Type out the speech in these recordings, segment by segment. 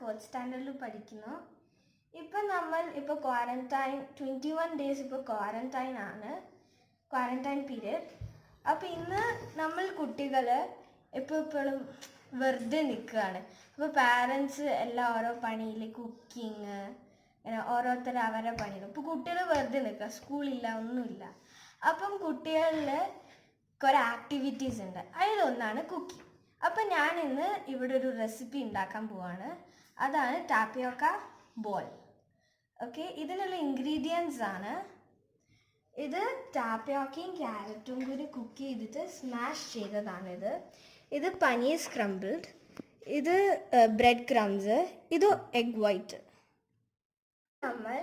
4th സ്റ്റാൻഡേർഡിൽ പഠിക്കുന്നു. ഇപ്പം നമ്മൾ ഇപ്പോൾ ക്വാറന്റൈൻ 21 ഡേയ്സ് ഇപ്പോൾ ക്വാറന്റൈൻ പീരീഡ്. അപ്പോൾ ഇന്ന് നമ്മൾ കുട്ടികൾ എപ്പോഴും വെറുതെ നിൽക്കുകയാണ്. അപ്പോൾ പാരൻസ് എല്ലാം ഓരോ പണിയിൽ കുക്കിങ് ഓരോരുത്തർ അവരുടെ പണിയിൽ. ഇപ്പോൾ കുട്ടികൾ വെറുതെ നിൽക്കുക, സ്കൂളില്ല, ഒന്നുമില്ല. അപ്പം കുട്ടികളിൽ കുറേ ആക്ടിവിറ്റീസ് ഉണ്ട്. അതിലൊന്നാണ് കുക്കിംഗ്. അപ്പം ഞാൻ ഇന്ന് ഇവിടെ ഒരു റെസിപ്പി ഉണ്ടാക്കാൻ പോവാണ്. അതാണ് ടാപ്പിയോക്ക ബോൾ. ഓക്കെ, ഇതിനുള്ള ഇൻഗ്രീഡിയൻസ് ആണ് ഇത്. ടാപ്പിയോക്കയും ക്യാരറ്റും കൂടി കുക്ക് ചെയ്തിട്ട് സ്മാഷ് ചെയ്തതാണിത്. ഇത് പനീർ സ്ക്രംബിൾഡ്, ഇത് ബ്രെഡ് ക്രംസ്, ഇത് എഗ് വൈറ്റ്. നമ്മൾ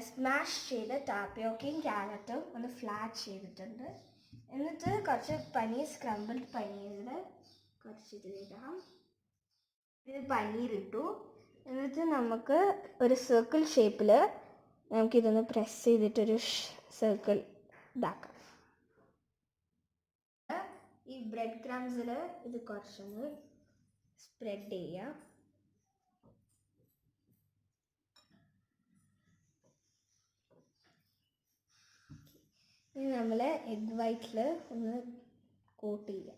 സ്മാഷ് ചെയ്ത ടാപ്പിയോക്കയും ക്യാരറ്റും ഒന്ന് ഫ്ലാറ്റ് ചെയ്തിട്ടുണ്ട്. എന്നിട്ട് കുറച്ച് പനീർ സ്ക്രംബിൾഡ് പനീറിൽ കുറച്ച് ഇതിലിടാം. ഇത് പനീറിട്ടു. എന്നിട്ട് നമുക്ക് ഒരു സർക്കിൾ ഷേപ്പിൽ നമുക്കിതൊന്ന് പ്രസ് ചെയ്തിട്ടൊരു സർക്കിൾ ഇതാക്കാം. ഈ ബ്രെഡ് ക്രംസിൽ ഇത് കുറച്ചൊന്ന് സ്പ്രെഡ് ചെയ്യുക. ഇനി നമ്മൾ എഗ് വൈറ്റിൽ ഒന്ന് കോട്ട് ചെയ്യുക.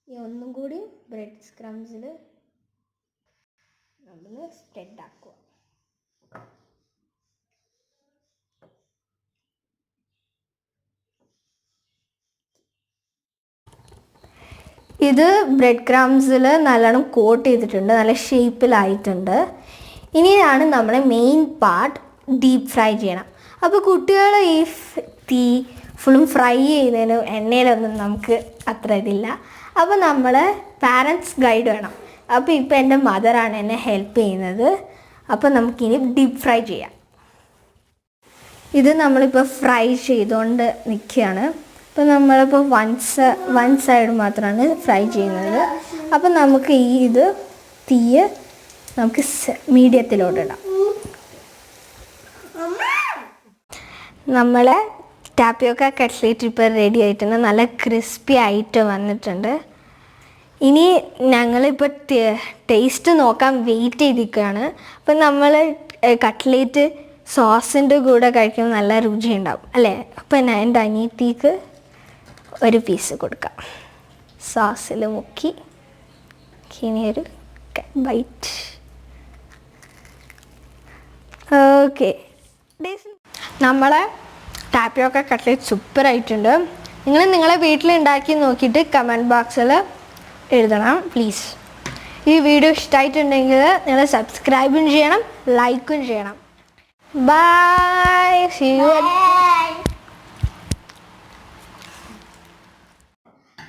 ഈ ഒന്നും കൂടി ബ്രെഡ് ക്രംസിൽ നമ്മൾ സ്പ്രെഡ് ആക്കുക. ഇത് ബ്രെഡ് ക്രംസിൽ നല്ലോണം കോട്ട് ചെയ്തിട്ടുണ്ട്, നല്ല ഷേപ്പിലായിട്ടുണ്ട്. ഇനിയാണ് നമ്മളെ മെയിൻ പാർട്ട്, ഡീപ്പ് ഫ്രൈ ചെയ്യണം. അപ്പോൾ കുട്ടികൾ ഈ തീ ഫുള്ളും ഫ്രൈ ചെയ്യുന്നതിന് എണ്ണയിലൊന്നും നമുക്ക് അത്ര ഇതില്ല. അപ്പോൾ നമ്മൾ പാരൻസ് ഗൈഡ് വേണം. അപ്പോൾ ഇപ്പോൾ എൻ്റെ മദറാണ് എന്നെ ഹെൽപ്പ് ചെയ്യുന്നത്. അപ്പോൾ നമുക്കിനി ഡീപ്പ് ഫ്രൈ ചെയ്യാം. ഇത് നമ്മളിപ്പോൾ ഫ്രൈ ചെയ്തുകൊണ്ട് നിൽക്കുകയാണ്. അപ്പോൾ നമ്മളിപ്പോൾ വൺ സൈഡ് മാത്രമാണ് ഫ്രൈ ചെയ്യുന്നത്. അപ്പോൾ നമുക്ക് ഇത് തീയ് നമുക്ക് മീഡിയത്തിലോട്ടിടാം. നമ്മളെ ടാപ്പിയോക്ക കട്ട്ലേറ്റ് ഇപ്പോൾ റെഡി ആയിട്ടുണ്ട്, നല്ല ക്രിസ്പി ആയിട്ട് വന്നിട്ടുണ്ട്. ഇനി ഞങ്ങളിപ്പോൾ ടേസ്റ്റ് നോക്കാൻ വെയിറ്റ് ചെയ്തിരിക്കുകയാണ്. അപ്പം നമ്മൾ കട്ട്ലേറ്റ് സോസിൻ്റെ കൂടെ കഴിക്കുമ്പോൾ നല്ല രുചി ഉണ്ടാവും അല്ലേ? അപ്പം ഞാൻ എൻ്റെ അനിയത്തിക്ക് ഒരു പീസ് കൊടുക്കാം, സോസിൽ മുക്കി. ഇനി ഒരു ബൈറ്റ്. ഓക്കെ, നമ്മളെ ടാപ്പിയോക്ക കട്ട്ലേറ്റ് സൂപ്പറായിട്ടുണ്ട്. നിങ്ങൾ നിങ്ങളെ വീട്ടിലുണ്ടാക്കി നോക്കിയിട്ട് കമൻറ്റ് ബോക്സിൽ എഴുതണം പ്ലീസ്. ഈ വീഡിയോ ഇഷ്ടമായിട്ടുണ്ടെങ്കിൽ നിങ്ങൾ സബ്സ്ക്രൈബും ചെയ്യണം, ലൈക്കും ചെയ്യണം. Bye, see you.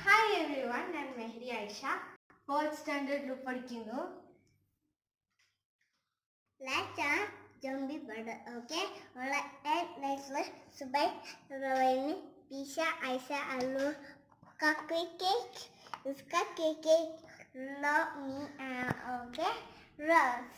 Hi everyone, ഞാൻ മെഹരി ആയിഷ, 4th സ്റ്റാൻഡേർഡിൽ പഠിക്കുന്നു. Zombie bird, okay? And next Subay, Ravani, Pisha, Aisha, Alu, cake, Uska cake, love me, okay? Rose.